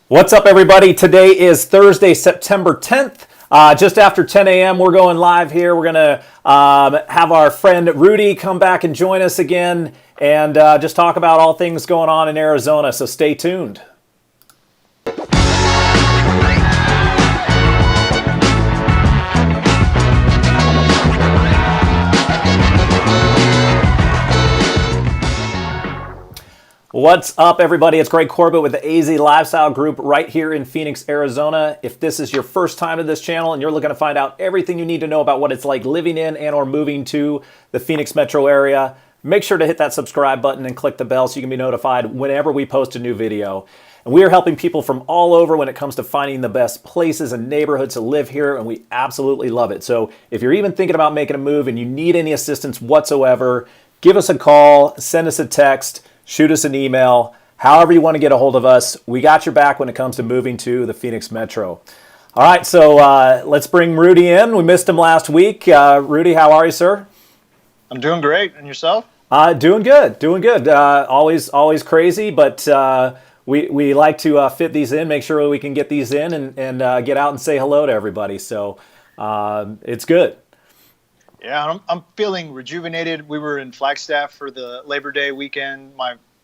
What's up, everybody? Today is Thursday, September 10th. Just after 10 a.m., we're going live here. We're going to have our friend Rudy come back and join us again and just talk about all things going on in Arizona. So stay tuned. What's up, everybody? It's Corbett with the AZ Lifestyle Group right here in Phoenix, Arizona. If this is your first time to this channel and you're looking to find out everything you need to know about what it's like living in and or moving to the Phoenix metro area, make sure to hit that subscribe button and click the bell so you can be notified whenever we post a new video. And we are helping people from all over when it comes to finding the best places and neighborhoods to live here, and we absolutely love it. So if you're even thinking about making a move and you need any assistance whatsoever, give us a call, send us a text, shoot us an email, however you want to get a hold of us. We got your back when it comes to moving to the Phoenix Metro. All right, so let's bring Rudy in. We missed him last week. Rudy, how are you, sir? I'm doing great. And yourself? Doing good, doing good. Always crazy, but we like to fit these in, make sure we can get these in and get out and say hello to everybody. So it's good. Yeah, I'm feeling rejuvenated. We were in Flagstaff for the Labor Day weekend.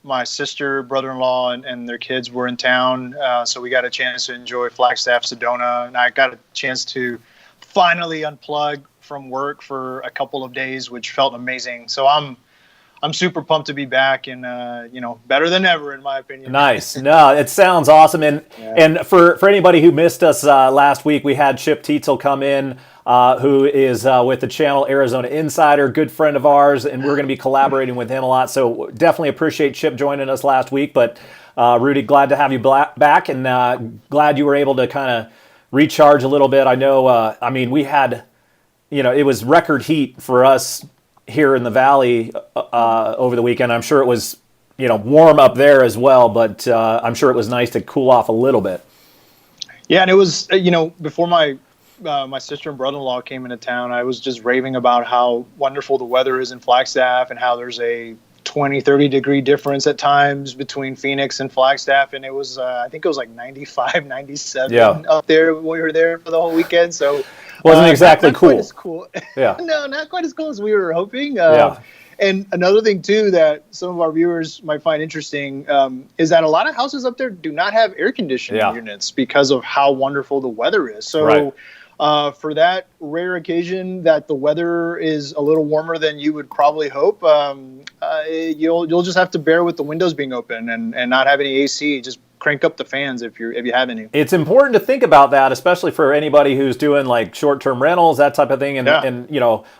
My sister, brother-in-law, and their kids were in town, so we got a chance to enjoy Flagstaff, Sedona, and I got a chance to finally unplug from work for a couple of days, which felt amazing. So I'm super pumped to be back and better than ever, in my opinion. Nice. No, it sounds awesome. And for anybody who missed us last week, we had Chip Tietzel come in, who is with the channel Arizona Insider, good friend of ours, and we're going to be collaborating with him a lot. So definitely appreciate Chip joining us last week. But Rudy, glad to have you back, and glad you were able to kind of recharge a little bit. I know, we had, it was record heat for us here in the Valley over the weekend. I'm sure it was, warm up there as well, but I'm sure it was nice to cool off a little bit. Yeah, and it was, before my sister and brother-in-law came into town, I was just raving about how wonderful the weather is in Flagstaff and how there's a 20-30 degree difference at times between Phoenix and Flagstaff. And it was, I think it was like 95, 97 up there when we were there for the whole weekend. So wasn't exactly not cool. Quite as cool. Yeah. No, not quite as cool as we were hoping. And another thing, too, that some of our viewers might find interesting is that a lot of houses up there do not have air conditioning units because of how wonderful the weather is. So for that rare occasion that the weather is a little warmer than you would probably hope, you'll just have to bear with the windows being open and not have any AC. Just crank up the fans if you have any. It's important to think about that, especially for anybody who's doing like short-term rentals, that type of thing. And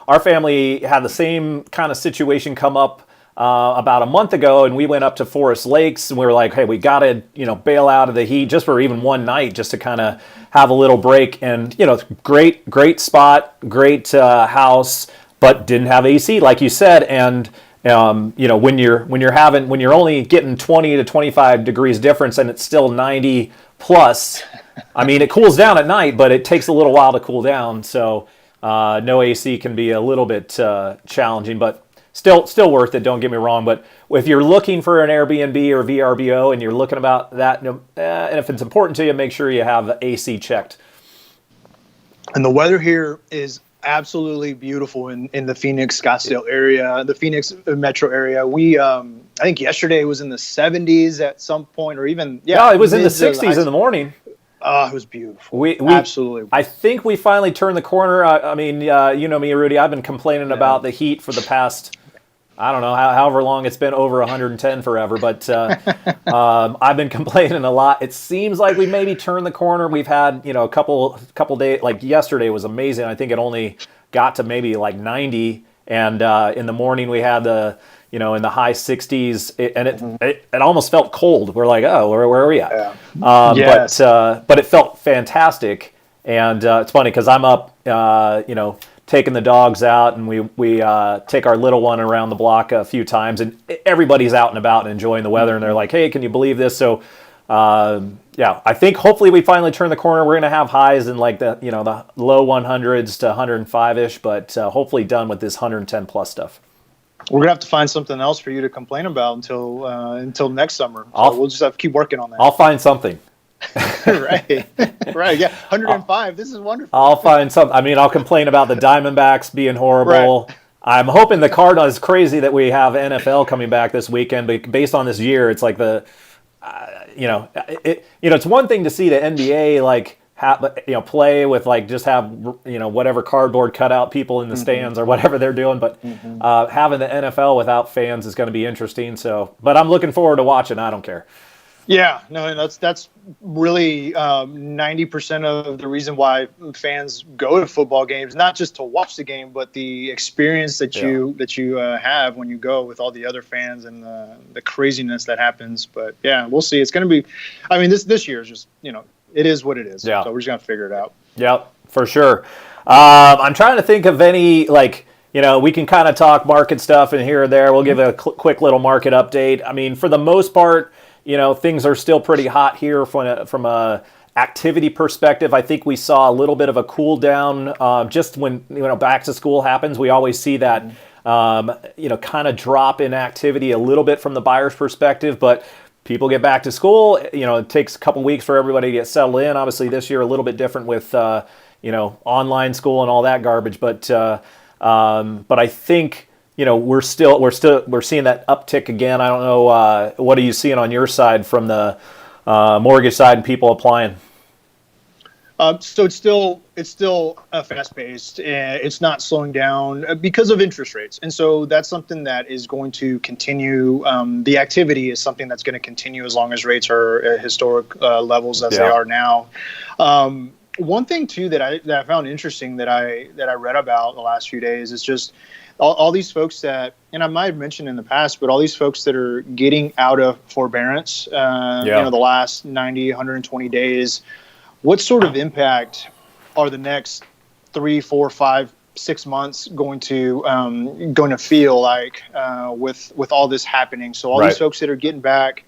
our family had the same kind of situation come up about a month ago, and we went up to Forest Lakes, and we were like, hey, we got to bail out of the heat just for even one night, just to kind of have a little break. And great spot, great house, but didn't have AC, like you said. And when you're only getting 20 to 25 degrees difference and it's still 90 plus, it cools down at night, but it takes a little while to cool down. So no AC can be a little bit challenging, but still worth it. Don't get me wrong. But if you're looking for an Airbnb or VRBO and you're looking about that, and if it's important to you, make sure you have AC checked. And the weather here is absolutely beautiful in the Phoenix Scottsdale area, the Phoenix metro area. We I think yesterday was in the 70s at some point, or even it was in the 60s in the morning. Oh, it was beautiful. Absolutely. I think we finally turned the corner. You know me, Rudy. I've been complaining about the heat for the past, I don't know, however long it's been, over 110 forever. But I've been complaining a lot. It seems like we maybe turned the corner. We've had, a couple days, like yesterday was amazing. I think it only got to maybe like 90. And in the morning we had in the high 60s, it almost felt cold. We're like, oh, where are we at? Yes. But it felt fantastic. And it's funny because I'm up, taking the dogs out, and we take our little one around the block a few times, and everybody's out and about and enjoying the weather, and they're like, hey, can you believe this? So I think hopefully we finally turn the corner. We're going to have highs in like the low 100s to 105-ish, but hopefully done with this 110 plus stuff. We're gonna have to find something else for you to complain about until next summer. So we'll just have to keep working on that. I'll find something. Right. Right. Yeah. 105. This is wonderful. I'll find some. I mean, I'll complain about the Diamondbacks being horrible. Right. I'm hoping the Cardinals. It's crazy that we have NFL coming back this weekend, but based on this year, it's like it's one thing to see the NBA play with like just have whatever cardboard cutout people in the stands or whatever they're doing, but having the NFL without fans is going to be interesting. So, but I'm looking forward to watching. I don't care. Yeah, no, that's really 90% of the reason why fans go to football games, not just to watch the game, but the experience that you have when you go with all the other fans and the craziness that happens. But yeah, we'll see. It's going to be, I mean, this year is just, it is what it is. Yeah. So we're just going to figure it out. Yep, for sure. I'm trying to think of any, we can kind of talk market stuff and here or there. We'll give a quick little market update. I mean, for the most part, things are still pretty hot here from a activity perspective. I think we saw a little bit of a cool down just when back to school happens. We always see that kind of drop in activity a little bit from the buyer's perspective, but people get back to school. It takes a couple weeks for everybody to get settled in. Obviously, this year a little bit different with online school and all that garbage, but I think. We're seeing that uptick again. I don't know. What are you seeing on your side from the mortgage side and people applying? So it's still fast paced. It's not slowing down because of interest rates, and so that's something that is going to continue. The activity is something that's going to continue as long as rates are at historic levels as they are now. One thing too that I found interesting that I read about the last few days is just. All these folks that, and I might have mentioned in the past, but all these folks that are getting out of forbearance, the last 90, 120 days, what sort of impact are the next 3, 4, 5, 6 months going to feel like with all this happening? So all these folks that are getting back,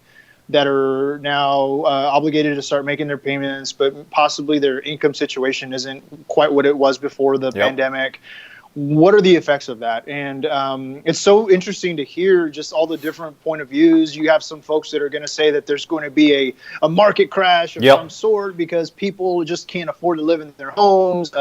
that are now obligated to start making their payments, but possibly their income situation isn't quite what it was before the pandemic. What are the effects of that? And it's so interesting to hear just all the different point of views. You have some folks that are going to say that there's going to be a market crash of some sort because people just can't afford to live in their homes.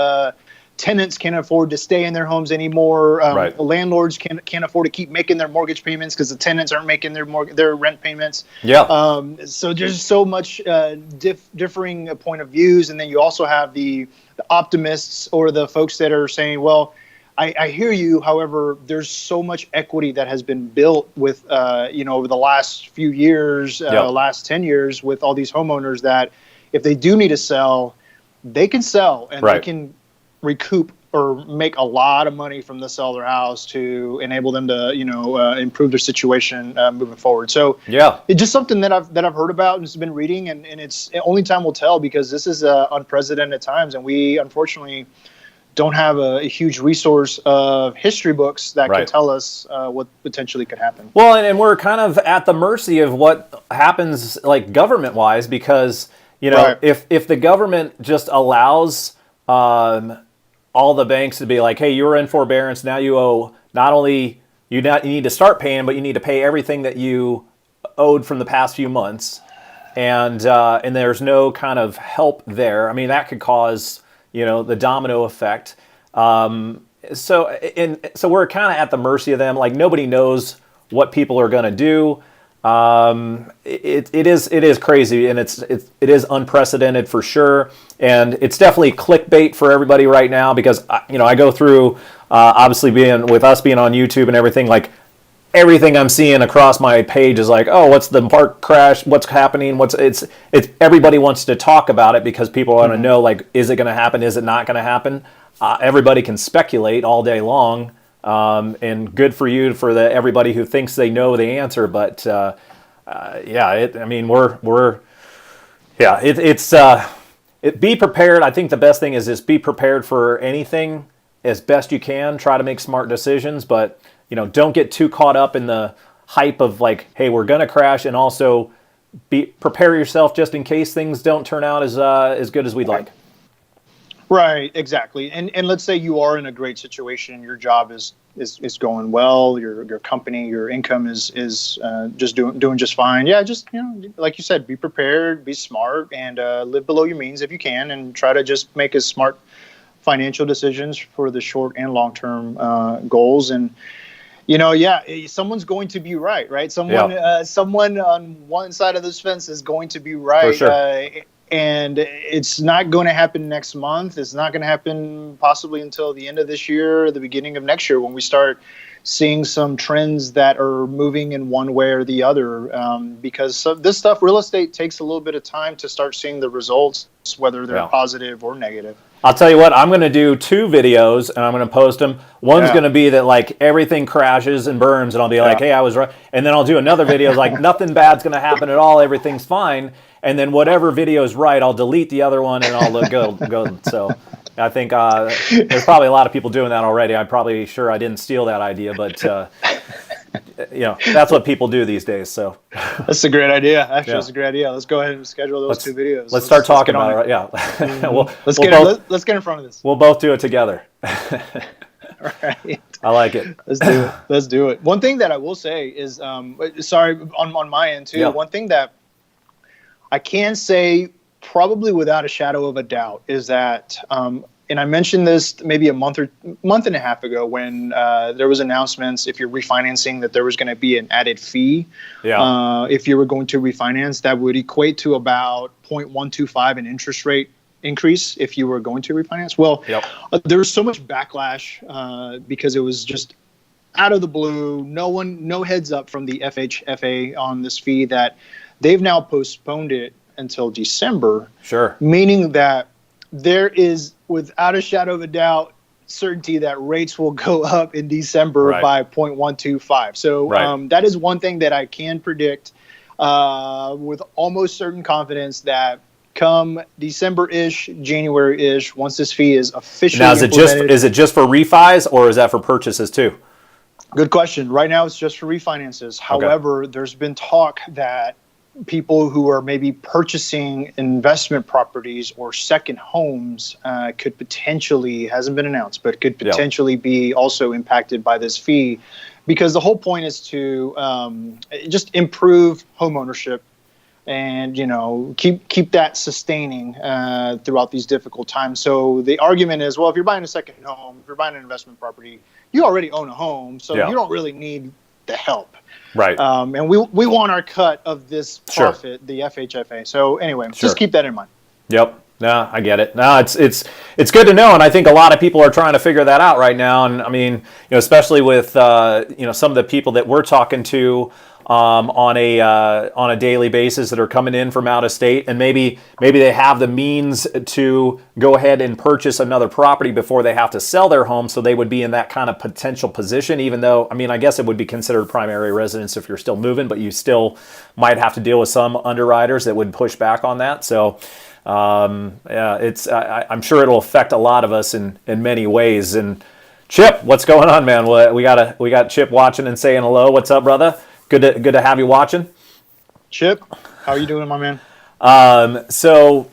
Tenants can't afford to stay in their homes anymore. Landlords can't afford to keep making their mortgage payments because the tenants aren't making their rent payments. So there's so much differing point of views. And then you also have the optimists or the folks that are saying, well, I hear you. However, there's so much equity that has been built with, over the last few years, last 10 years with all these homeowners that if they do need to sell, they can sell and they can recoup or make a lot of money from the sell of their house to enable them to, improve their situation moving forward. So it's just something that I've heard about and has been reading, and it's only time will tell because this is unprecedented times, and we unfortunately don't have a huge resource of history books that can tell us what potentially could happen. Well, and we're kind of at the mercy of what happens, like government-wise, because if the government just allows all the banks to be like, hey, you're in forbearance, now you owe not only you need to start paying, but you need to pay everything that you owed from the past few months, and there's no kind of help there. I mean, that could cause the domino effect. So we're kind of at the mercy of them. Like nobody knows what people are going to do. It is crazy, and it is unprecedented for sure. And it's definitely clickbait for everybody right now because I go through obviously being on YouTube and everything. Like everything I'm seeing across my page is like, oh, what's the park crash? What's happening? It's everybody wants to talk about it because people want to know, like, is it going to happen? Is it not going to happen? Everybody can speculate all day long, and good for you for everybody who thinks they know the answer. But be prepared. I think the best thing is just be prepared for anything as best you can. Try to make smart decisions, but don't get too caught up in the hype of like, hey, we're going to crash, and also prepare yourself just in case things don't turn out as good as we'd like. Right, exactly. And let's say you are in a great situation, your job is going well, your company, your income is just doing just fine. Yeah, just like you said, be prepared, be smart, and live below your means if you can, and try to just make as smart financial decisions for the short and long term goals. And someone's going to be right. Someone on one side of this fence is going to be For right. sure. And it's not going to happen next month. It's not going to happen possibly until the end of this year or the beginning of next year when we start seeing some trends that are moving in one way or the other. Because this stuff, real estate, takes a little bit of time to start seeing the results, whether they're positive or negative. I'll tell you what, I'm going to do 2 videos and I'm going to post them. One's going to be that like everything crashes and burns and I'll be like, hey, I was right. And then I'll do another video like nothing bad's going to happen at all. Everything's fine. And then whatever video is right, I'll delete the other one and I'll go. So I think there's probably a lot of people doing that already. I'm probably sure I didn't steal that idea, but that's what people do these days. So that's a great idea. Actually, that's a great idea. Let's go ahead and schedule those 2 videos. Let's start talking about it. Right? Yeah. Mm-hmm. Let's get in front of this. We'll both do it together. Right. I like it. Let's do it. One thing that I will say is, sorry, on my end too. One thing that I can say, probably without a shadow of a doubt, is that, and I mentioned this maybe a month and a half ago when there was announcements if you're refinancing that there was going to be an added fee. If you were going to refinance, that would equate to about 0.125 in interest rate increase if you were going to refinance. Well, there was so much backlash because it was just out of the blue, no heads up from the FHFA on this fee, that they've now postponed it until December. Sure. Meaning that there is, without a shadow of a doubt, certainty that rates will go up in December by 0.125. So that is one thing that I can predict with almost certain confidence, that come December-ish, January-ish, once this fee is officially implemented. Is it just for refis or is that for purchases too? Good question. Right now it's just for refinances. However, there's been talk that people who are maybe purchasing investment properties or second homes could potentially, hasn't been announced, but could potentially be also impacted by this fee, because the whole point is to just improve home ownership and keep that sustaining throughout these difficult times. So the argument is, well, if you're buying a second home, if you're buying an investment property, you already own a home, so you don't really need the help. Right. And we want our cut of this profit, the FHFA. So anyway, just keep that in mind. Yep. No, I get it. No, it's good to know, and I think a lot of people are trying to figure that out right now. And I mean, especially with some of the people that we're talking to on a daily basis that are coming in from out of state, and maybe they have the means to go ahead and purchase another property before they have to sell their home, so they would be in that kind of potential position, even though, I mean, I guess it would be considered primary residence if you're still moving, but you still might have to deal with some underwriters that would push back on that. So I'm sure it'll affect a lot of us in many ways. And Chip, what's going on, man? We got Chip watching and saying hello. What's up, brother? Good to have you watching. Chip, how are you doing, my man? So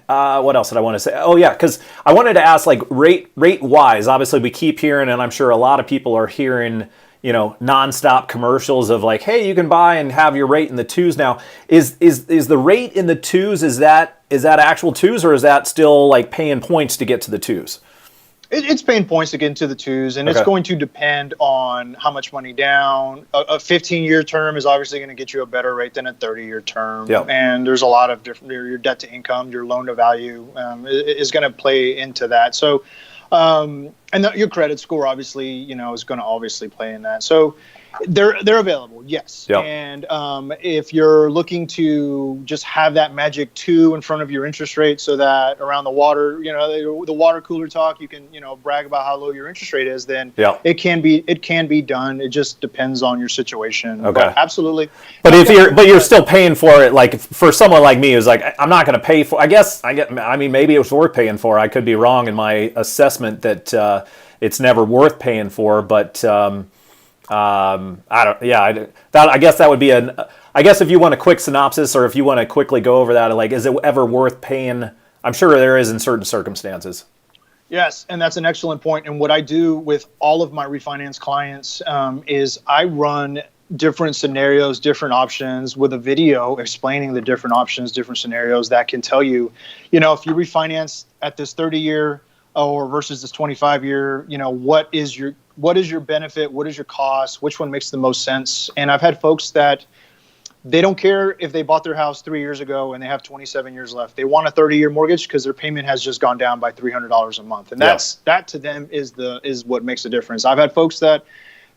what else did I want to say? Oh yeah, because I wanted to ask, like, rate wise. Obviously, we keep hearing, and I'm sure a lot of people are hearing, nonstop commercials of like, hey, you can buy and have your rate in the 2s now. Is the rate in the 2s? Is that actual 2s, or is that still like paying points to get to the 2s? It's paying points to get into the 2s, and it's going to depend on how much money down. A 15-year term is obviously going to get you a better rate than a 30-year term. Yep. And there's a lot of different, your debt to income, your loan to value is going to play into that. So, your credit score obviously, is going to obviously play in that. So they're available, yes. Yep. And if you're looking to just have that magic 2 in front of your interest rate, so that around the water, the water cooler talk, you can, brag about how low your interest rate is, then it can be done. It just depends on your situation. Okay. But absolutely. But you're still paying for it. Like for someone like me who's like, I'm not going to pay for, maybe it was worth paying for. I could be wrong in my assessment that it's never worth paying for, but I guess that would be I guess if you want a quick synopsis, or if you want to quickly go over that, like, is it ever worth paying I'm sure there is in certain circumstances. Yes, and that's an excellent point. And what I do with all of my refinance clients is I run different scenarios, different options with a video explaining the different options, different scenarios that can tell you, if you refinance at this 30-year or versus this 25-year, what is your benefit? What is your cost? Which one makes the most sense? And I've had folks that they don't care if they bought their house 3 years ago and they have 27 years left. They want a 30-year mortgage because their payment has just gone down by $300 a month. And that to them is what makes the difference. I've had folks that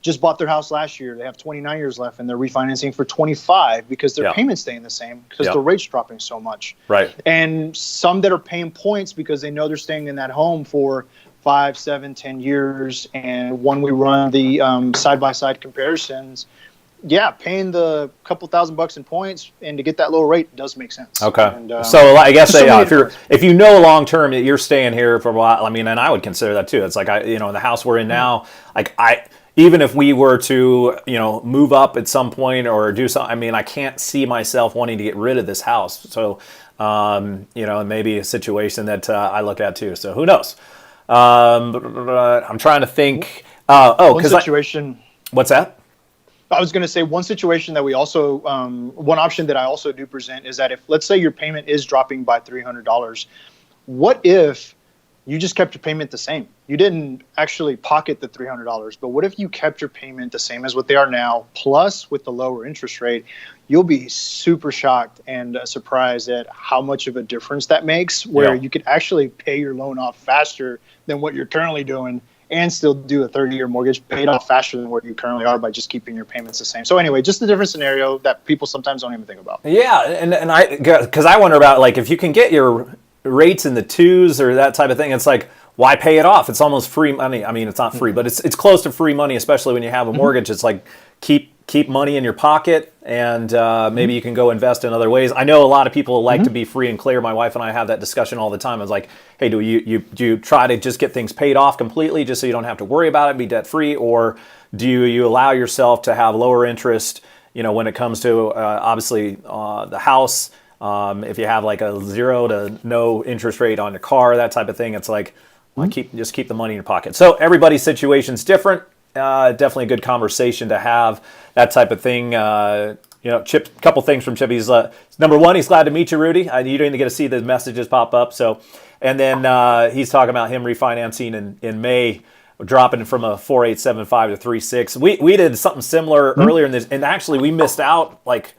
just bought their house last year. They have 29 years left and they're refinancing for 25 because their payment's staying the same because the rate's dropping so much. Right. And some that are paying points because they know they're staying in that home for 5, 7, 10 years. And when we run the side-by-side comparisons, paying the couple $1,000 in points and to get that low rate does make sense. Okay. And, so I guess if you know long term that you're staying here for a while, I mean, and I would consider that too. It's like in the house we're in now, like even if we were to move up at some point or do something, I mean, I can't see myself wanting to get rid of this house. So it may be a situation that I look at too. So who knows? I'm trying to think. What's that? I was going to say one situation that we also, one option that I also do present is that if, let's say your payment is dropping by $300, what if you just kept your payment the same? You didn't actually pocket the $300, but what if you kept your payment the same as what they are now, plus with the lower interest rate? You'll be super shocked and surprised at how much of a difference that makes, where you could actually pay your loan off faster than what you're currently doing and still do a 30-year mortgage paid off faster than where you currently are by just keeping your payments the same. So anyway, just a different scenario that people sometimes don't even think about. Yeah, and I wonder about, like, if you can get your rates in the 2s or that type of thing, it's like, why pay it off? It's almost free money. I mean, it's not free, but it's close to free money, especially when you have a mortgage. It's like keep money in your pocket, and maybe you can go invest in other ways. I know a lot of people like to be free and clear. My wife and I have that discussion all the time. It's like, hey, do you try to just get things paid off completely just so you don't have to worry about it, be debt free, or do you allow yourself to have lower interest, when it comes to obviously the house, if you have like a 0 to no interest rate on your car, that type of thing. It's like, just keep the money in your pocket. So everybody's situation's different. Definitely a good conversation to have, that type of thing. Chip, a couple things from Chip. He's number one, he's glad to meet you, Rudy. You didn't even get to see the messages pop up. So, and then he's talking about him refinancing in May, dropping from a 4.875 to 3.6. We did something similar earlier in this, and actually we missed out. Like,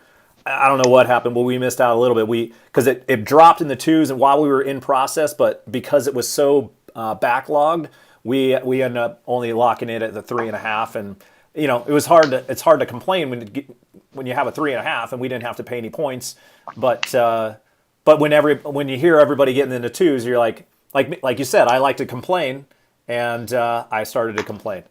I don't know what happened, but we missed out a little bit. Because it dropped in the 2s, and while we were in process, but because it was so backlogged, we ended up only locking it at the 3.5, and it's hard to complain when you have a 3.5 and we didn't have to pay any points, but when you hear everybody getting into 2s, you're like you said, I like to complain, and I started to complain.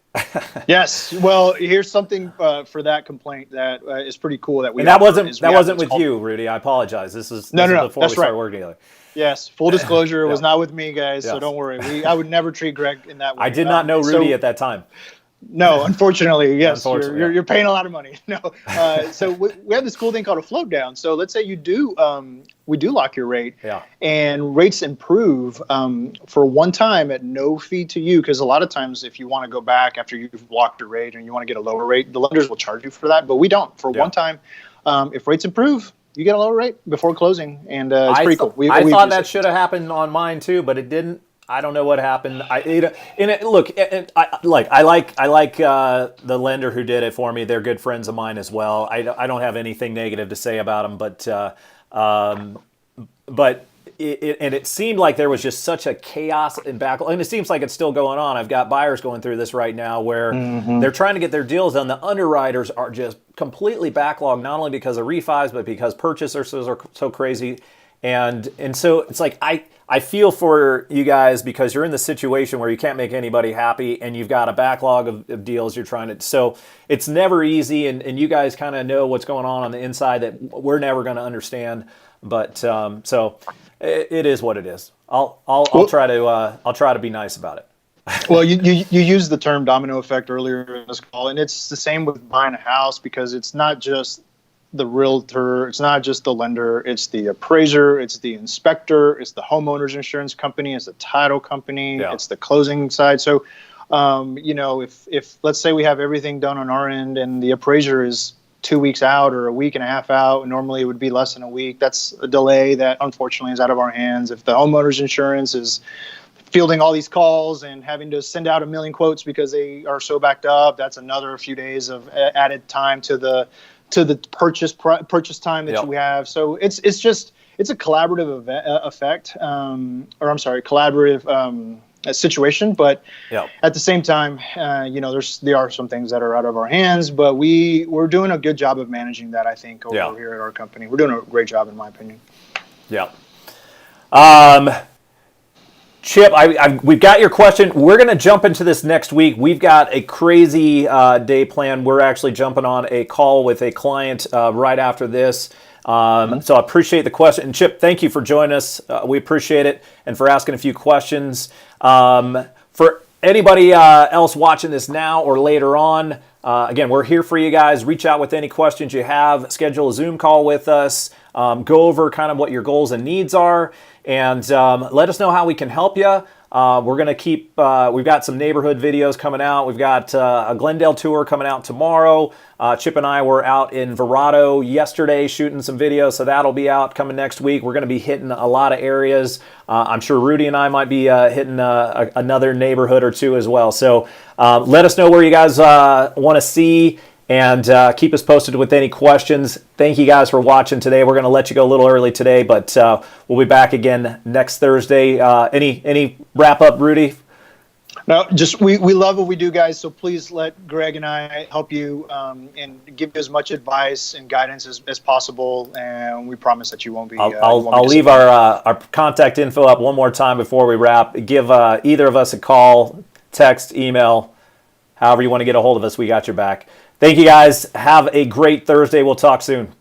Yes, well, here's something for that complaint that is pretty cool that we. And that wasn't with you, Rudy. I apologize. This is before we started working together. Yes, full disclosure, it was not with me, guys, so don't worry. I would never treat Greg in that way. I did not know Rudy at that time. No, unfortunately, yes. You're paying a lot of money. No, so we have this cool thing called a float down. So let's say you do, we do lock your rate, and rates improve for one time at no fee to you. Because a lot of times, if you want to go back after you've locked your rate and you want to get a lower rate, the lenders will charge you for that. But we don't. For one time, if rates improve, you get a lower rate before closing, and it's pretty cool. I thought that should have happened on mine too, but it didn't. I don't know what happened. I like the lender who did it for me. They're good friends of mine as well. I don't have anything negative to say about them, but it seemed like there was just such a chaos and backlog, and it seems like it's still going on. I've got buyers going through this right now where they're trying to get their deals done. The underwriters are just completely backlogged, not only because of refis, but because purchasers are so crazy. And so it's like I feel for you guys, because you're in the situation where you can't make anybody happy and you've got a backlog of deals you're trying to. So it's never easy, and you guys kind of know what's going on the inside that we're never going to understand. But so it is what it is. I'll try to be nice about it. Well, you used the term domino effect earlier in this call, and it's the same with buying a house, because it's not just the realtor, it's not just the lender, it's the appraiser, it's the inspector, it's the homeowner's insurance company, it's the title company, it's the closing side. So, if let's say we have everything done on our end and the appraiser is 2 weeks out or a week and a half out, normally it would be less than a week. That's a delay that unfortunately is out of our hands. If the homeowner's insurance is fielding all these calls and having to send out a million quotes because they are so backed up, that's another few days of added time to the purchase time that you have. So it's a collaborative effect, collaborative situation. But at the same time, there are some things that are out of our hands, but we're doing a good job of managing that. I think over here at our company, we're doing a great job, in my opinion. Yeah. Chip, we've got your question. We're going to jump into this next week. We've got a crazy day planned. We're actually jumping on a call with a client right after this. So I appreciate the question. And Chip, thank you for joining us. We appreciate it, and for asking a few questions. For anybody else watching this now or later on, again, we're here for you guys. Reach out with any questions you have. Schedule a Zoom call with us. Go over kind of what your goals and needs are. And let us know how we can help you. We're going to keep, we've got some neighborhood videos coming out. We've got a Glendale tour coming out tomorrow. Chip and I were out in Verrado yesterday shooting some videos, so that'll be out coming next week. We're going to be hitting a lot of areas. I'm sure Rudy and I might be hitting another neighborhood or two as well. So let us know where you guys want to see. And keep us posted with any questions. Thank you guys for watching today. We're going to let you go a little early today, but we'll be back again next Thursday. Any wrap up, Rudy? No, just we love what we do, guys. So please let Greg and I help you and give you as much advice and guidance as possible. And we promise that you won't be. I'll leave our contact info up one more time before we wrap. Give either of us a call, text, email, however you want to get a hold of us. We got your back. Thank you guys. Have a great Thursday. We'll talk soon.